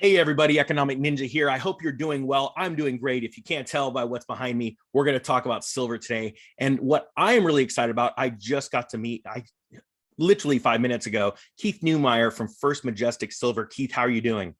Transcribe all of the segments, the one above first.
Hey everybody, Economic Ninja here. I hope you're doing well. I'm doing great. If you can't tell by what's behind me, we're going to talk about silver today. And what I am really excited about, I just got to meet, literally 5 minutes ago, Keith Neumeyer from First Majestic Silver. Keith, how are you doing?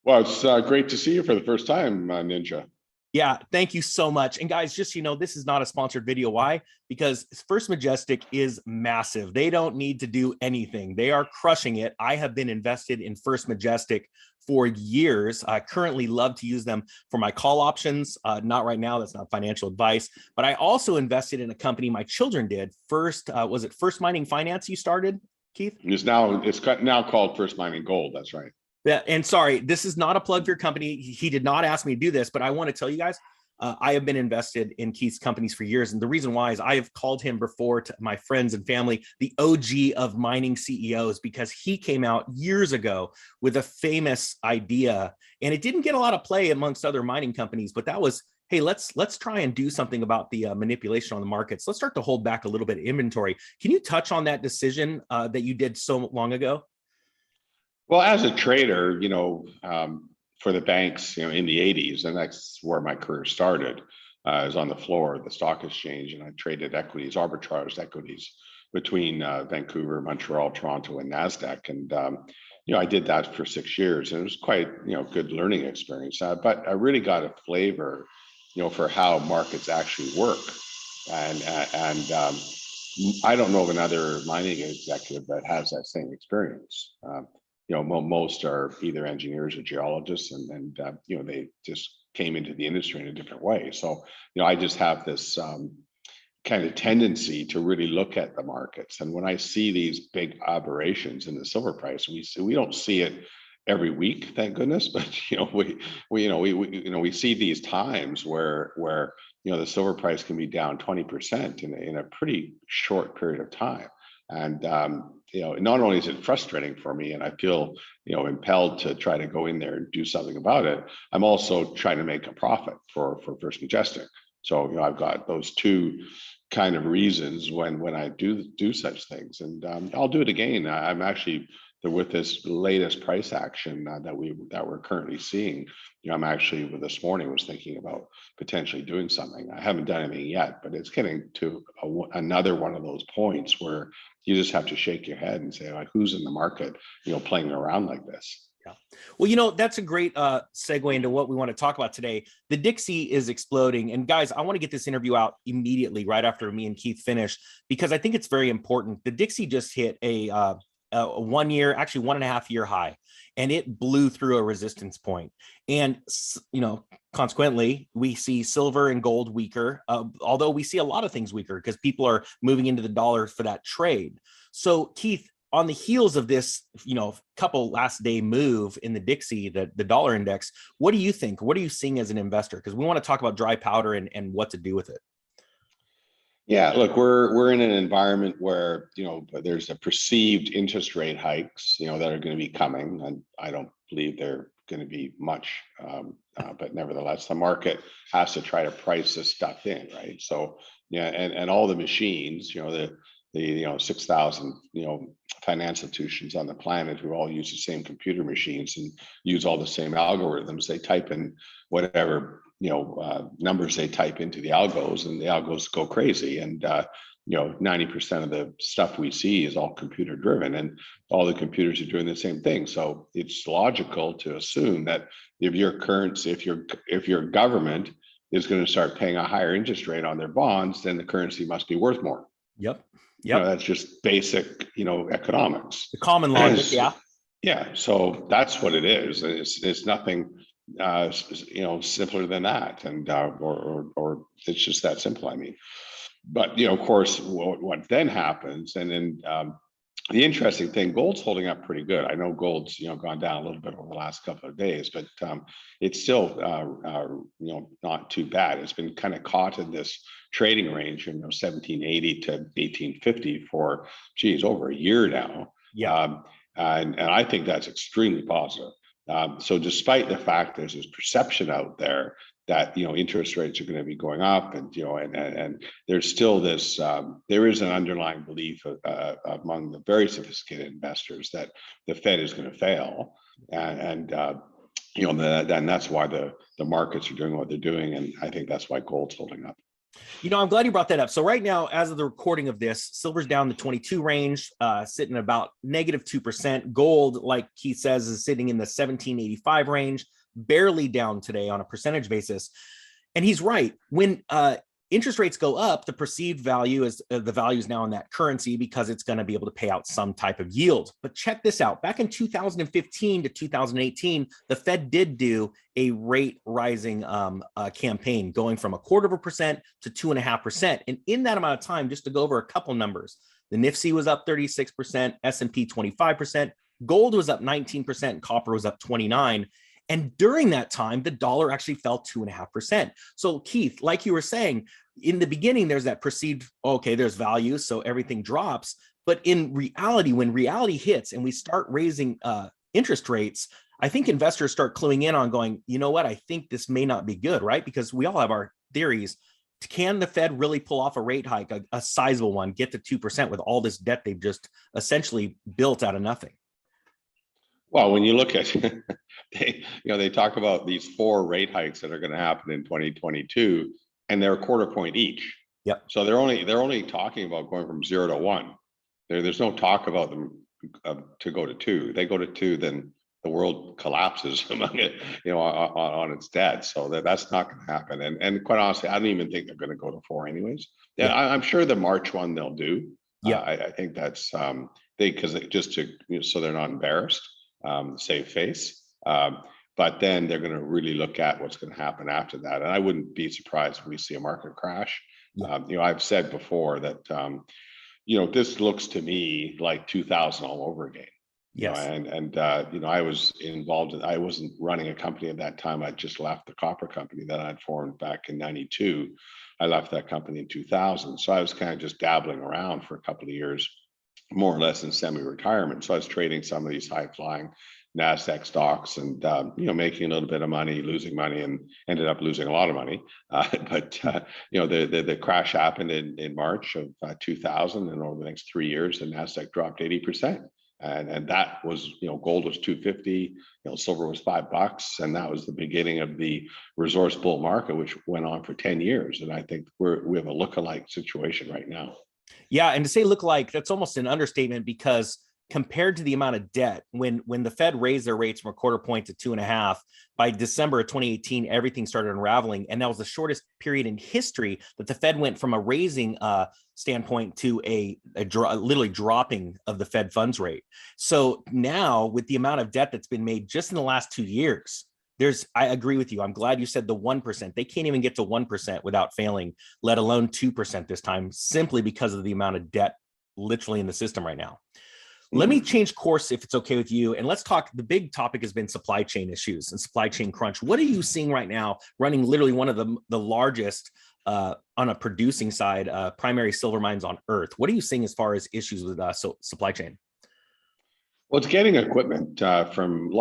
Well, it's great to see you for the first time, Ninja. Yeah, thank you so much. And guys, just this is not a sponsored video. Why? Because First Majestic is massive. They don't need to do anything. They are crushing it. I have been invested in First Majestic for years. I currently love to use them for my call options. Not right now. That's not financial advice. But I also invested in a company my children did. Was it First Mining Finance you started, Keith? It's now called First Mining Gold. That's right. Yeah, and sorry, this is not a plug for your company. He did not ask me to do this, but I want to tell you guys, I have been invested in Keith's companies for years. And the reason why is I have called him before to my friends and family, the OG of mining CEOs, because he came out years ago with a famous idea. And it didn't get a lot of play amongst other mining companies, but that was, hey, let's try and do something about the manipulation on the markets. Let's start to hold back a little bit of inventory. Can you touch on that decision that you did so long ago? Well, as a trader, for the banks, in the 80s, and that's where my career started. I was on the floor of the stock exchange, and I traded equities, arbitraged equities between Vancouver, Montreal, Toronto, and NASDAQ. And, I did that for 6 years, and it was quite, good learning experience. But I really got a flavor, for how markets actually work. And I don't know of another mining executive that has that same experience. Most are either engineers or geologists, and they just came into the industry in a different way. So, I just have this kind of tendency to really look at the markets. And when I see these big aberrations in the silver price, we don't see it every week, thank goodness, but we see these times where the silver price can be down 20% in a pretty short period of time. And not only is it frustrating for me, and I feel impelled to try to go in there and do something about it, I'm also trying to make a profit for First Majestic. So I've got those two kind of reasons when I do such things, and I'll do it again. I'm actually, with this latest price action that we're currently seeing, I'm actually, this morning, was thinking about potentially doing something. I haven't done anything yet, but it's getting to another one of those points where you just have to shake your head and say, like, who's in the market, playing around like this? Yeah. Well, that's a great segue into what we want to talk about today. The Dixie is exploding. And guys, I want to get this interview out immediately right after me and Keith finish, because I think it's very important. The Dixie just hit a 1 year, actually 1.5 year high, and it blew through a resistance point. And, consequently, we see silver and gold weaker, although we see a lot of things weaker because people are moving into the dollar for that trade. So, Keith, on the heels of this, couple last day move in the Dixie, the dollar index, what do you think? What are you seeing as an investor? Because we want to talk about dry powder and what to do with it. Yeah, look, we're in an environment where there's a perceived interest rate hikes that are going to be coming, and I don't believe they're going to be much, but nevertheless, the market has to try to price this stuff in, right? So and all the machines, the 6,000 financial institutions on the planet who all use the same computer machines and use all the same algorithms. They type in whatever numbers they type into the algos, and the algos go crazy. And 90% of the stuff we see is all computer driven, and all the computers are doing the same thing. So it's logical to assume that if your currency, if your government is going to start paying a higher interest rate on their bonds, then the currency must be worth more. Yep. That's just basic, economics. The common logic, yeah. Yeah. So that's what it is. It's nothing, simpler than that, and or it's just that simple. I mean, but of course, what then happens, and then the interesting thing, gold's holding up pretty good. I know gold's gone down a little bit over the last couple of days, but it's still not too bad. It's been kind of caught in this trading range, 1780 to 1850 for over a year now. Yeah, and I think that's extremely positive. So despite the fact there's this perception out there that, interest rates are going to be going up, and there's still this, there is an underlying belief among the very sophisticated investors that the Fed is going to fail, and that's why the markets are doing what they're doing, and I think that's why gold's holding up. I'm glad you brought that up. So right now, as of the recording of this, silver's down the 22 range, sitting about -2%. Gold, like Keith says, is sitting in the 1785 range, barely down today on a percentage basis. And he's right. When interest rates go up, the perceived value is the value is now in that currency because it's going to be able to pay out some type of yield. But check this out. Back in 2015 to 2018, the Fed did do a rate rising campaign going from 0.25% to 2.5%. And in that amount of time, just to go over a couple numbers, the NIFSI was up 36%, S&P 25%, gold was up 19%, and copper was up 29%. And during that time, the dollar actually fell 2.5%. So Keith, like you were saying, in the beginning, there's that perceived, okay, there's value, so everything drops. But in reality, when reality hits and we start raising interest rates, I think investors start cluing in on going, you know what, I think this may not be good, right? Because we all have our theories. Can the Fed really pull off a rate hike, a sizable one, get to 2% with all this debt they've just essentially built out of nothing? Well, when you look at, they talk about these 4 rate hikes that are going to happen in 2022, and they're a 1/4 point each. Yep. So they're only talking about going from 0 to 1. There's no talk about them to go to 2. They go to 2, then the world collapses among it, on its debt. So that's not going to happen. And quite honestly, I don't even think they're going to go to 4 anyways. Yeah, I'm sure the March one they'll do. Yeah, I think that's because just to so they're not embarrassed. Save face. But then they're going to really look at what's going to happen after that. And I wouldn't be surprised if we see a market crash. Yeah. I've said before that, this looks to me like 2000 all over again. Yes. I was involved I wasn't running a company at that time. I just left the copper company that I'd formed back in 92. I left that company in 2000. So I was kind of just dabbling around for a couple of years, more or less in semi-retirement. So I was trading some of these high-flying NASDAQ stocks and, making a little bit of money, losing money, and ended up losing a lot of money. The crash happened in March of 2000, and over the next 3 years, the NASDAQ dropped 80%. And that was, gold was $250, silver was $5, and that was the beginning of the resource bull market, which went on for 10 years. And I think we have a lookalike situation right now. Yeah, and to say look like, that's almost an understatement, because compared to the amount of debt, when the Fed raised their rates from 1/4 point to 2.5, by December of 2018, everything started unraveling. And that was the shortest period in history that the Fed went from a raising standpoint to literally dropping of the Fed funds rate. So now with the amount of debt that's been made just in the last 2 years, I agree with you. I'm glad you said the 1%. They can't even get to 1% without failing, let alone 2% this time, simply because of the amount of debt literally in the system right now. Let me change course if it's okay with you. And let's talk, the big topic has been supply chain issues and supply chain crunch. What are you seeing right now running literally one of the largest on a producing side, primary silver mines on earth? What are you seeing as far as issues with supply chain? Well, it's getting equipment from a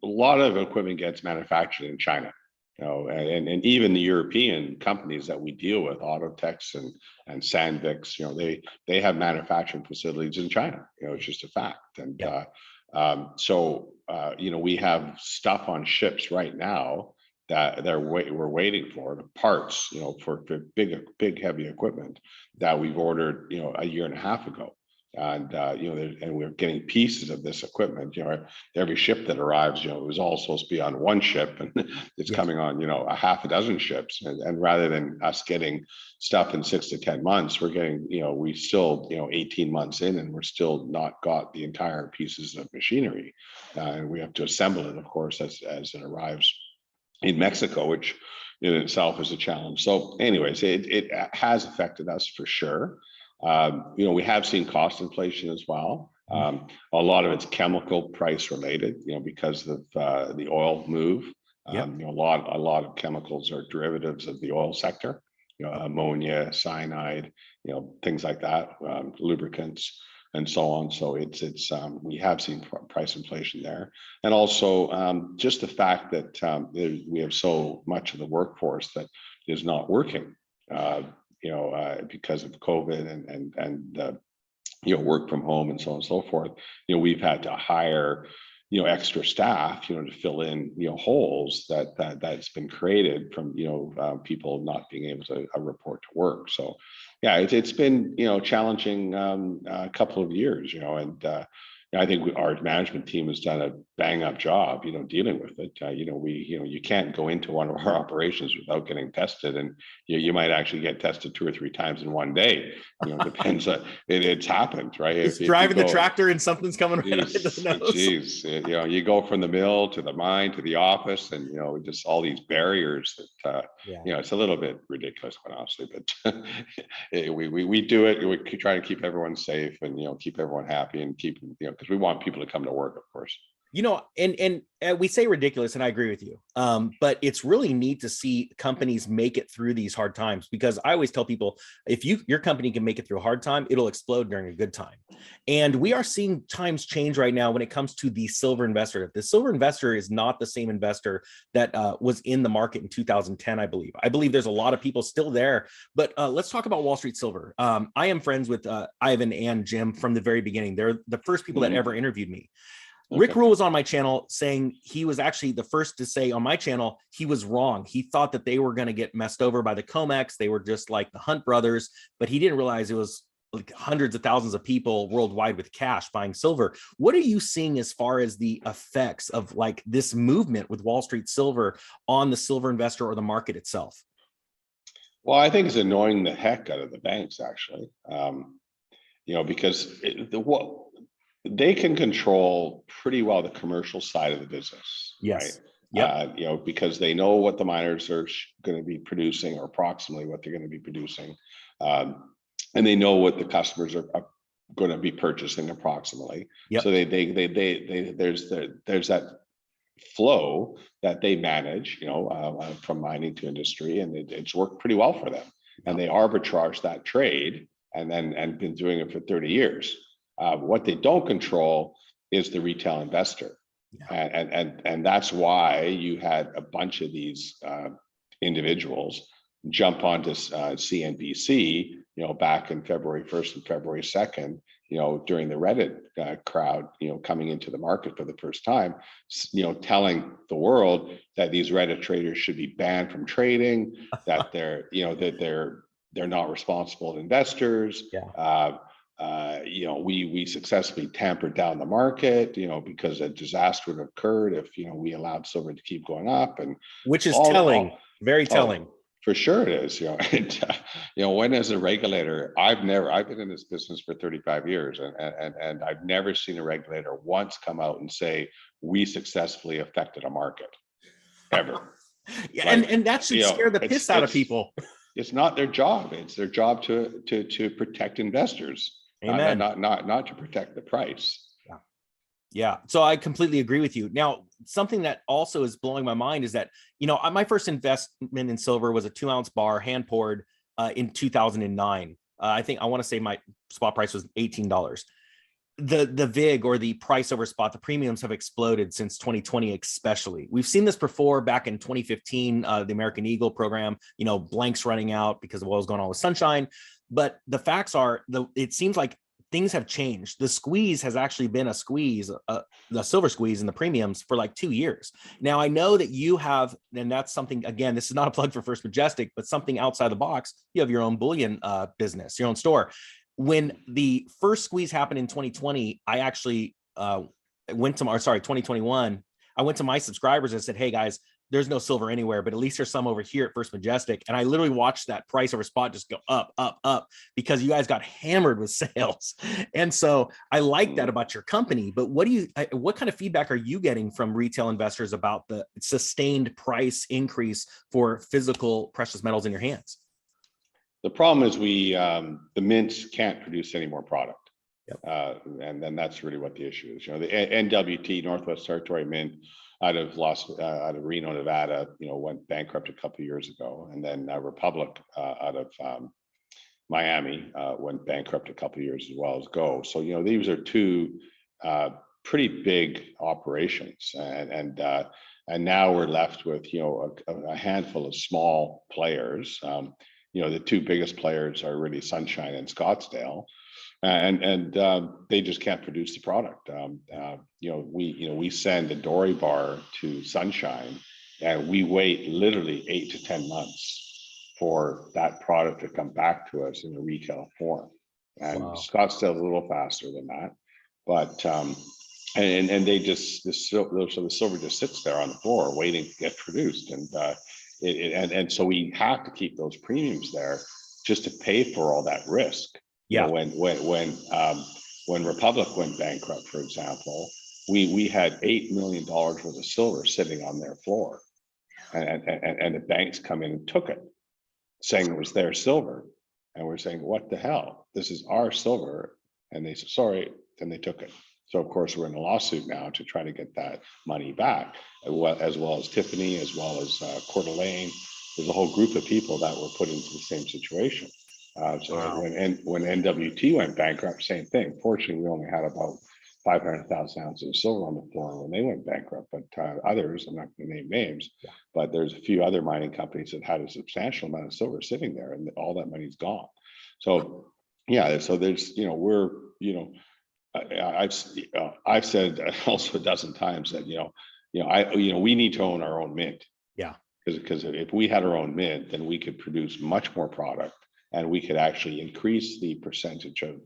lot of equipment gets manufactured in China, and even the European companies that we deal with, Autotex and Sandvix, they have manufacturing facilities in China. It's just a fact. And we have stuff on ships right now that we're waiting for parts, for big heavy equipment that we've ordered, a year and a half ago. And and we're getting pieces of this equipment. Every ship that arrives, it was all supposed to be on one ship, and it's coming on, a half a dozen ships. And rather than us getting stuff in 6 to 10 months, we're getting, we still, 18 months in, and we're still not got the entire pieces of machinery, and we have to assemble it, of course, as it arrives in Mexico, which in itself is a challenge. So, anyways, it has affected us for sure. We have seen cost inflation as well. A lot of it's chemical price related, because of the oil move. A lot of chemicals are derivatives of the oil sector, ammonia, cyanide, things like that, lubricants. and so on. So we have seen price inflation there, and also just the fact that we have so much of the workforce that is not working, because of COVID and work from home and so on and so forth. We've had to hire extra staff, to fill in, holes that's been created from, people not being able to report to work. So, yeah, it's been, challenging a couple of years, and I think our management team has done a bang up job, dealing with it. You can't go into one of our operations without getting tested, and you might actually get tested 2 or 3 times in one day. Depends. It's happened, right? It's driving the tractor and something's coming right under the nose. Geez, you go from the mill to the mine to the office, and just all these barriers that it's a little bit ridiculous, quite honestly. But we do it. We try to keep everyone safe and keep everyone happy and keep because we want people to come to work, of course. And we say ridiculous, and I agree with you. But it's really neat to see companies make it through these hard times, because I always tell people, if your company can make it through a hard time, it'll explode during a good time. And we are seeing times change right now when it comes to the silver investor. The silver investor is not the same investor that was in the market in 2010, I believe. I believe there's a lot of people still there. But let's talk about Wall Street Silver. I am friends with Ivan and Jim from the very beginning. They're the first people that ever interviewed me. Okay. Rick Rule was on my channel saying he was actually the first to say on my channel he was wrong. He thought that they were going to get messed over by the COMEX. They were just like the Hunt brothers, but he didn't realize it was like hundreds of thousands of people worldwide with cash buying silver. What are you seeing as far as the effects of like this movement with Wall Street Silver on the silver investor or the market itself? Well, I think it's annoying the heck out of the banks, actually, because they can control pretty well the commercial side of the business. Yes. Right? Yeah. Because they know what the miners are going to be producing, or approximately what they're going to be producing, and they know what the customers are going to be purchasing approximately. Yep. So there's that flow that they manage, from mining to industry, and it's worked pretty well for them. Yep. And they arbitrage that trade, and been doing it for 30 years. What they don't control is the retail investor. Yeah. And that's why you had a bunch of these individuals jump onto CNBC, back in February 1st and February 2nd, during the Reddit crowd, coming into the market for the first time, telling the world that these Reddit traders should be banned from trading, that they're not responsible investors. Yeah. We successfully tampered down the market, because a disaster would have occurred if, we allowed silver to keep going up, and which is very telling. For sure it is, and, when as a regulator, I've been in this business for 35 years, and I've never seen a regulator once come out and say, we successfully affected a market, ever. Yeah, and that should scare the piss out of people. It's not their job. It's their job to protect investors. Amen. Not to protect the price. Yeah. So I completely agree with you. Now, something that also is blowing my mind is that, my first investment in silver was a 2-ounce bar, hand poured, in 2009. I want to say my spot price was $18. The VIG, or the price over spot, the premiums have exploded since 2020, especially. We've seen this before back in 2015, the American Eagle program, blanks running out because of what was going on with Sunshine. But the facts are, it seems like things have changed. The squeeze has actually been a squeeze, the silver squeeze in the premiums for like 2 years. Now, I know that you have, and that's something, again, this is not a plug for First Majestic, but something outside the box. You have your own bullion business, your own store. When the first squeeze happened in 2020, I actually 2021, I went to my subscribers and said, hey guys, there's no silver anywhere, but at least there's some over here at First Majestic. And I literally watched that price over spot just go up, up, up, because you guys got hammered with sales. And so I like that about your company. But what kind of feedback are you getting from retail investors about the sustained price increase for physical precious metals in your hands? The problem is the mints can't produce any more product. Yep. And then that's really what the issue is. The NWT, Northwest Territory Mint, out of Reno, Nevada, went bankrupt a couple of years ago, and then Republic out of Miami went bankrupt a couple of years as well as Go. So, these are two pretty big operations, and now we're left with, a handful of small players. The two biggest players are really Sunshine and Scottsdale, and they just can't produce the product. We send a dory bar to Sunshine, and we wait literally 8 to 10 months for that product to come back to us in a retail form. And Wow. Scottsdale's a little faster than that, but and they just the silver just sits there on the floor waiting to get produced, and so we have to keep those premiums there just to pay for all that risk. Yeah. When Republic went bankrupt, for example, we had $8 million worth of silver sitting on their floor, and the banks come in and took it, saying it was their silver, and we're saying, what the hell? This is our silver, and they said sorry, and they took it. So of course we're in a lawsuit now to try to get that money back, as well as Tiffany, as well as Coeur d'Alene. There's a whole group of people that were put into the same situation. Wow. When NWT went bankrupt, same thing. Fortunately, we only had about 500,000 ounces of silver on the floor when they went bankrupt, but others, I'm not going to name names, but there's a few other mining companies that had a substantial amount of silver sitting there, and all that money's gone. So yeah, so there's, we're, I've said also a dozen times that, we need to own our own mint. Yeah. Because if we had our own mint, then we could produce much more product, and we could actually increase the percentage of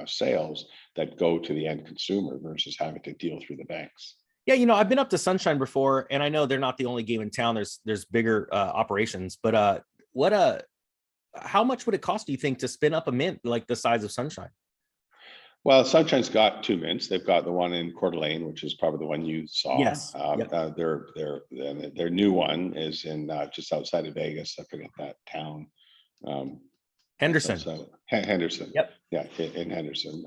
sales that go to the end consumer versus having to deal through the banks. Yeah, I've been up to Sunshine before, and I know they're not the only game in town. There's bigger operations, but how much would it cost, do you think, to spin up a mint like the size of Sunshine? Well, Sunshine's got two mints. They've got the one in Coeur d'Alene, which is probably the one you saw. Yes. Their new one is in just outside of Vegas. I forget that town. Henderson. Henderson. Yep. Yeah, in Henderson.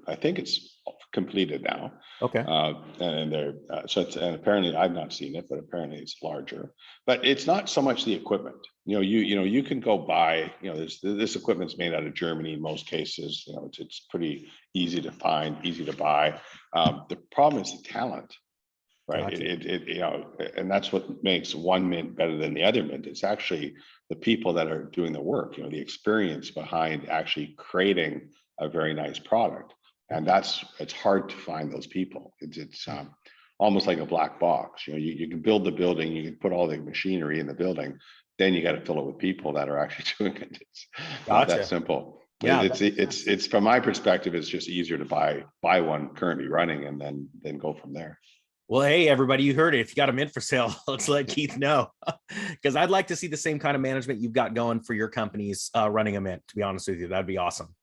I think it's completed now. Okay. And apparently I've not seen it, but apparently it's larger. But it's not so much the equipment. You can go buy. This equipment's made out of Germany in most cases. It's pretty easy to find, easy to buy. The problem is the talent. Right. Gotcha. And that's what makes one mint better than the other mint. It's actually the people that are doing the work, the experience behind actually creating a very nice product. And it's hard to find those people. It's almost like a black box. You can build the building, you can put all the machinery in the building, then you got to fill it with people that are actually doing it. It's not that simple. Yeah, it's from my perspective, it's just easier to buy one currently running and then go from there. Well, hey, everybody, you heard it. If you got a mint for sale, let's let Keith know, because I'd like to see the same kind of management you've got going for your companies running a mint, to be honest with you. That'd be awesome.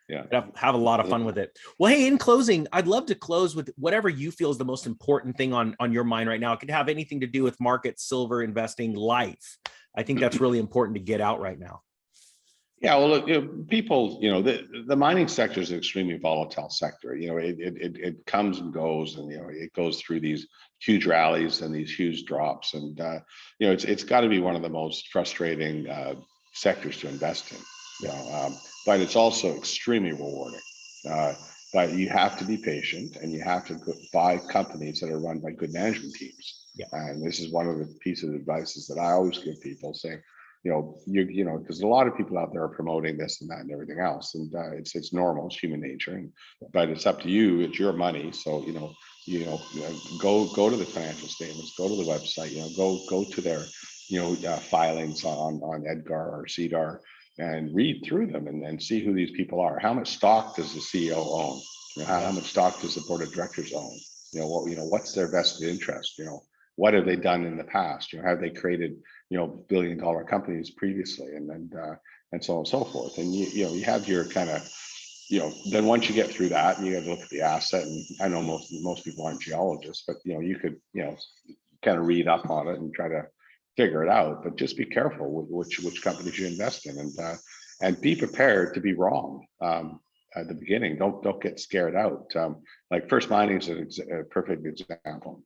Yeah. Have a lot of fun with it. Well, hey, in closing, I'd love to close with whatever you feel is the most important thing on your mind right now. It could have anything to do with markets, silver, investing, life. I think that's really important to get out right now. Yeah, well, look, people, the mining sector is an extremely volatile sector. It comes and goes, and it goes through these huge rallies and these huge drops, and it's got to be one of the most frustrating sectors to invest in. But it's also extremely rewarding. But you have to be patient, and you have to buy companies that are run by good management teams. Yeah. And this is one of the pieces of advice that I always give people, saying, because a lot of people out there are promoting this and that and everything else, and it's normal, it's human nature, but it's up to you. It's your money, so go to the financial statements, go to the website, go to their filings on Edgar or CEDAR, and read through them and see who these people are. How much stock does the CEO own? How much stock does the board of directors own? What's their vested interest? What have they done in the past? Have they created billion-dollar companies previously, and so on and so forth? And you have your kind of then once you get through that, you got to look at the asset. And I know most people aren't geologists, but you could kind of read up on it and try to figure it out. But just be careful with which companies you invest in, and be prepared to be wrong at the beginning. Don't get scared out. Like First Mining is a perfect example.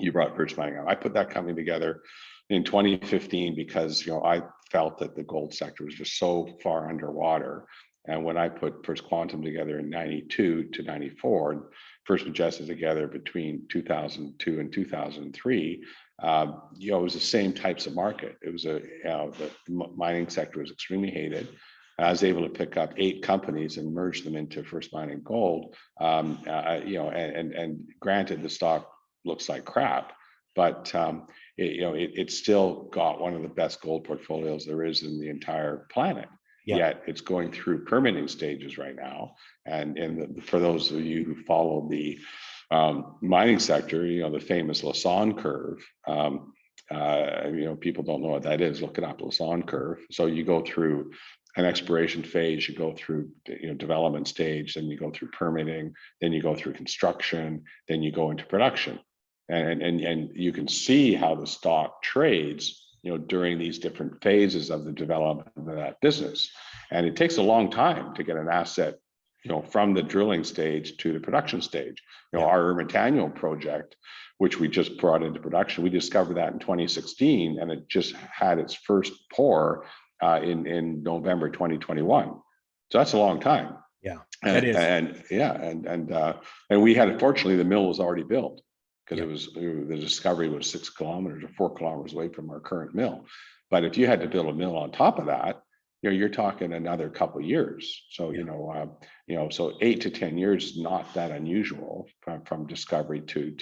You brought First Mining out. I put that company together in 2015 because, I felt that the gold sector was just so far underwater. And when I put First Quantum together in 92 to 94, and First Majestic together between 2002 and 2003, it was the same types of market. It was the mining sector was extremely hated. I was able to pick up 8 companies and merge them into First Mining Gold. And granted, the stock looks like crap, but it still got one of the best gold portfolios there is in the entire planet. Yeah. Yet it's going through permitting stages right now. And for those of you who follow the mining sector, the famous Lassonde curve. People don't know what that is. Look it up, Lassonde curve. So you go through an exploration phase, you go through development stage, then you go through permitting, then you go through construction, then you go into production, and you can see how the stock trades during these different phases of the development of that business. And it takes a long time to get an asset from the drilling stage to the production stage. Our Ermitaño project, which we just brought into production, we discovered that in 2016, and it just had its first pour in November 2021. So that's a long time. Yeah, that is. And we had, fortunately, the mill was already built because the discovery was 6 kilometers or 4 kilometers away from our current mill. But if you had to build a mill on top of that, you're talking another couple of years. So so 8 to 10 years is not that unusual from discovery to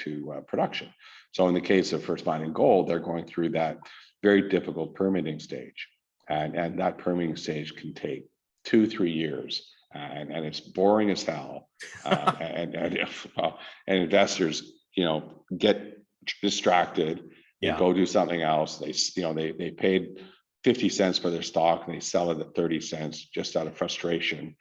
production. So in the case of First Mining Gold, they're going through that very difficult permitting stage, and that permitting stage can take 2-3 years, and it's boring as hell, and investors get distracted and go do something else. They paid 50 cents for their stock and they sell it at 30 cents just out of frustration.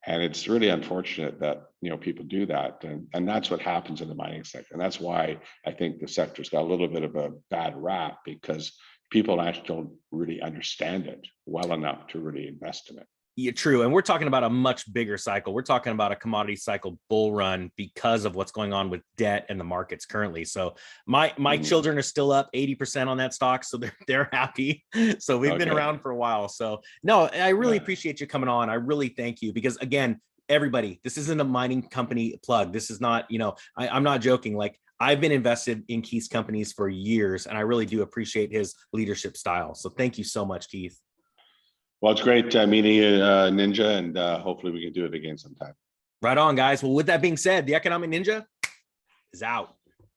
And it's really unfortunate that people do that, and that's what happens in the mining sector. And that's why I think the sector's got a little bit of a bad rap, because people actually don't really understand it well enough to really invest in it. Yeah, true. And we're talking about a much bigger cycle. We're talking about a commodity cycle bull run because of what's going on with debt and the markets currently. So my children are still up 80% on that stock, so they're happy. So we've been around for a while. So no, I really appreciate you coming on. I really thank you, because again, everybody, this isn't a mining company plug. This is not, I'm not joking. Like, I've been invested in Keith's companies for years, and I really do appreciate his leadership style. So thank you so much, Keith. Well, it's great meeting you, Ninja, and hopefully we can do it again sometime. Right on, guys. Well, with that being said, the Economic Ninja is out.